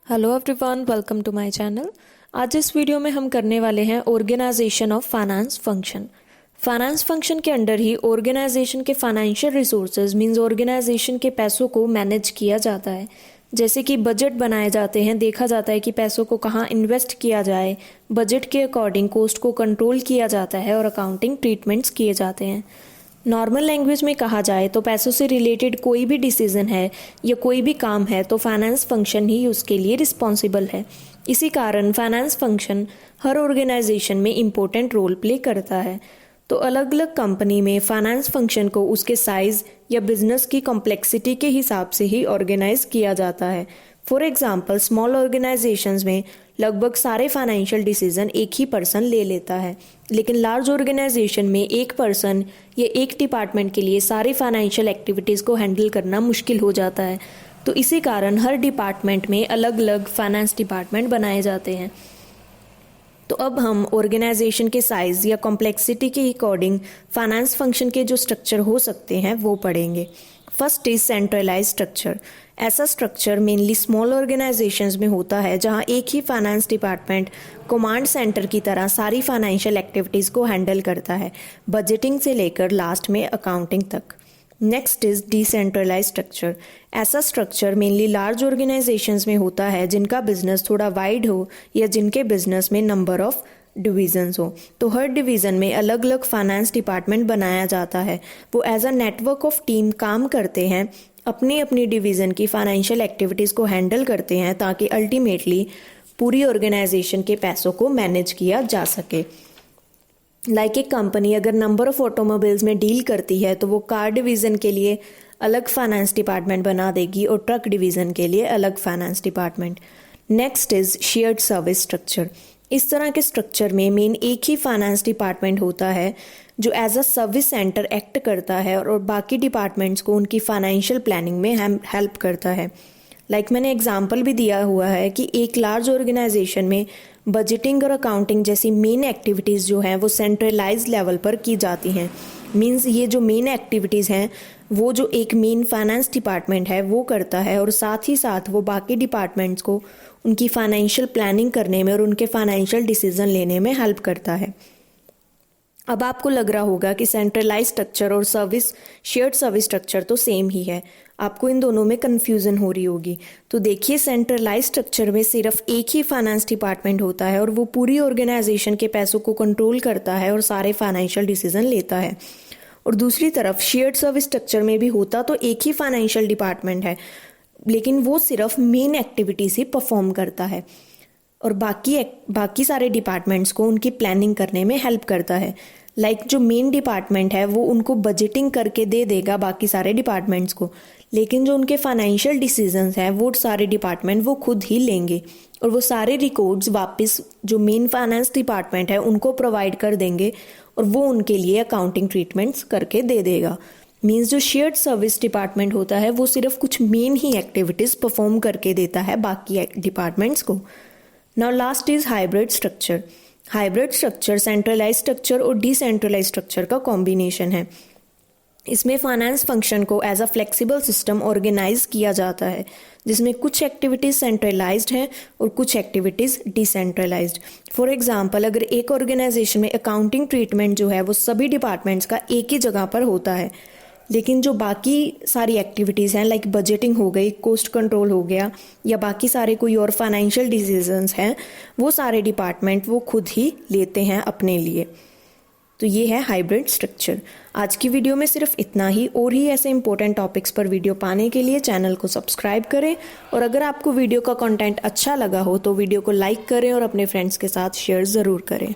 Hello everyone, welcome to my channel. आज इस video में हम करने वाले हैं organisation of finance function. Finance function के अंडर ही ऑर्गेनाइजेशन के फाइनेंशियल रिसोर्सेज मींस ऑर्गेनाइजेशन के पैसों को मैनेज किया जाता है। जैसे कि बजट बनाए जाते हैं, देखा जाता है कि पैसों को कहाँ इन्वेस्ट किया जाए, बजट के अकॉर्डिंग कॉस्ट को कंट्रोल किया जाता है और अकाउंटिंग ट्रीटमेंट्स किए जाते हैं। नॉर्मल लैंग्वेज में कहा जाए तो पैसों से रिलेटेड कोई भी डिसीजन है या कोई भी काम है तो फाइनेंस फंक्शन ही उसके लिए रिस्पॉन्सिबल है। इसी कारण फाइनेंस फंक्शन हर ऑर्गेनाइजेशन में इम्पोर्टेंट रोल प्ले करता है। तो अलग अलग कंपनी में फाइनेंस फंक्शन को उसके साइज या बिजनेस की कॉम्प्लेक्सिटी के हिसाब से ही ऑर्गेनाइज किया जाता है। फॉर एग्जाम्पल, स्मॉल ऑर्गेनाइजेशंस में लगभग सारे फाइनेंशियल डिसीजन एक ही पर्सन ले लेता है, लेकिन लार्ज ऑर्गेनाइजेशन में एक पर्सन या एक डिपार्टमेंट के लिए सारी फाइनेंशियल एक्टिविटीज़ को हैंडल करना मुश्किल हो जाता है। तो इसी कारण हर डिपार्टमेंट में अलग अलग फाइनेंस डिपार्टमेंट बनाए जाते हैं। तो अब हम ऑर्गेनाइजेशन के साइज या कॉम्प्लेक्सिटी के अकॉर्डिंग फाइनेंस फंक्शन के जो स्ट्रक्चर हो सकते हैं वो पढ़ेंगे। First is centralise structure. ऐसा स्ट्रक्चर मेनली स्मॉल ऑर्गेनाइजेशंस में होता है जहां एक ही फाइनेंस डिपार्टमेंट कमांड सेंटर की तरह सारी फाइनेंशियल एक्टिविटीज़ को हैंडल करता है, बजटिंग से लेकर लास्ट में अकाउंटिंग तक। Next is decentralise structure. ऐसा स्ट्रक्चर मेनली लार्ज ऑर्गेनाइजेशंस में होता है जिनका बिजनेस थोड़ा वाइड हो या जिनके बिजनेस में नंबर ऑफ डिवीजन्स हो। तो हर डिवीज़न में अलग अलग फाइनेंस डिपार्टमेंट बनाया जाता है। वो as a network of team काम करते हैं, अपनी अपनी डिवीज़न की फाइनेंशियल एक्टिविटीज़ को हैंडल करते हैं ताकि अल्टीमेटली पूरी ऑर्गेनाइजेशन के पैसों को मैनेज किया जा सके। लाइक एक कंपनी अगर नंबर ऑफ ऑटोमोबाइल्स में डील करती है तो वो कार डिवीज़न के लिए अलग फाइनेंस डिपार्टमेंट बना देगी और ट्रक डिवीज़न के लिए अलग finance department. Next is shared service structure. इस तरह के स्ट्रक्चर में मेन एक ही फाइनेंस डिपार्टमेंट होता है जो as a service centre act करता है और बाकी डिपार्टमेंट्स को उनकी फाइनेंशियल प्लानिंग में हेल्प करता है। लाइक मैंने एग्जांपल भी दिया हुआ है कि एक लार्ज ऑर्गेनाइजेशन में बजटिंग और अकाउंटिंग जैसी मेन एक्टिविटीज़ जो हैं वो सेंट्रलाइज लेवल पर की जाती हैं। मींस ये जो मेन एक्टिविटीज़ हैं वो जो एक मेन फाइनेंस डिपार्टमेंट है वो करता है और साथ ही साथ वो बाकी डिपार्टमेंट्स को उनकी फाइनेंशियल प्लानिंग करने में और उनके फाइनेंशियल डिसीजन लेने में हेल्प करता है। अब आपको लग रहा होगा कि सेंट्रलाइज स्ट्रक्चर और शेयर्ड सर्विस स्ट्रक्चर तो सेम ही है, आपको इन दोनों में कन्फ्यूजन हो रही होगी। तो देखिए, सेंट्रलाइज स्ट्रक्चर में सिर्फ एक ही फाइनेंस डिपार्टमेंट होता है और वो पूरी ऑर्गेनाइजेशन के पैसों को कंट्रोल करता है और सारे फाइनेंशियल डिसीजन लेता है। और दूसरी तरफ शेयर्ड सर्विस स्ट्रक्चर में भी होता तो एक ही फाइनेंशियल डिपार्टमेंट है, लेकिन वो सिर्फ मेन एक्टिविटीज ही परफॉर्म करता है और बाकी सारे डिपार्टमेंट्स को उनकी प्लानिंग करने में हेल्प करता है। लाइक जो मेन डिपार्टमेंट है वो उनको बजटिंग करके दे देगा बाकी सारे डिपार्टमेंट्स को, लेकिन जो उनके फाइनेंशियल डिसीजंस हैं वो सारे डिपार्टमेंट वो खुद ही लेंगे और वो सारे रिकॉर्ड्स वापस जो मेन फाइनेंस डिपार्टमेंट है उनको प्रोवाइड कर देंगे और वो उनके लिए अकाउंटिंग ट्रीटमेंट्स करके दे देगा। मीन्स जो शेयर्ड सर्विस डिपार्टमेंट होता है वो सिर्फ कुछ मेन ही एक्टिविटीज़ परफॉर्म करके देता है बाकी डिपार्टमेंट्स को। Now last is hybrid structure. Hybrid structure centralise structure और डिसेंट्रलाइज स्ट्रक्चर का कॉम्बिनेशन है। इसमें फाइनेंस फंक्शन को as a flexible system organise किया जाता है जिसमें कुछ एक्टिविटीज़ सेंट्रलाइज्ड हैं और कुछ एक्टिविटीज़ डिसेंट्रलाइज्ड। फॉर एग्जांपल, अगर एक ऑर्गेनाइजेशन में अकाउंटिंग ट्रीटमेंट जो है वो सभी डिपार्टमेंट्स का एक ही जगह पर होता है, लेकिन जो बाकी सारी एक्टिविटीज़ हैं लाइक बजटिंग हो गई, कॉस्ट कंट्रोल हो गया या बाकी सारे कोई और फाइनेंशियल डिसीजंस हैं वो सारे डिपार्टमेंट वो खुद ही लेते हैं अपने लिए। तो ये है हाइब्रिड स्ट्रक्चर। आज की वीडियो में सिर्फ इतना ही। और ही ऐसे इंपॉर्टेंट टॉपिक्स पर वीडियो पाने के लिए चैनल को सब्सक्राइब करें और अगर आपको वीडियो का कंटेंट अच्छा लगा हो तो वीडियो को लाइक करें और अपने फ्रेंड्स के साथ शेयर ज़रूर करें।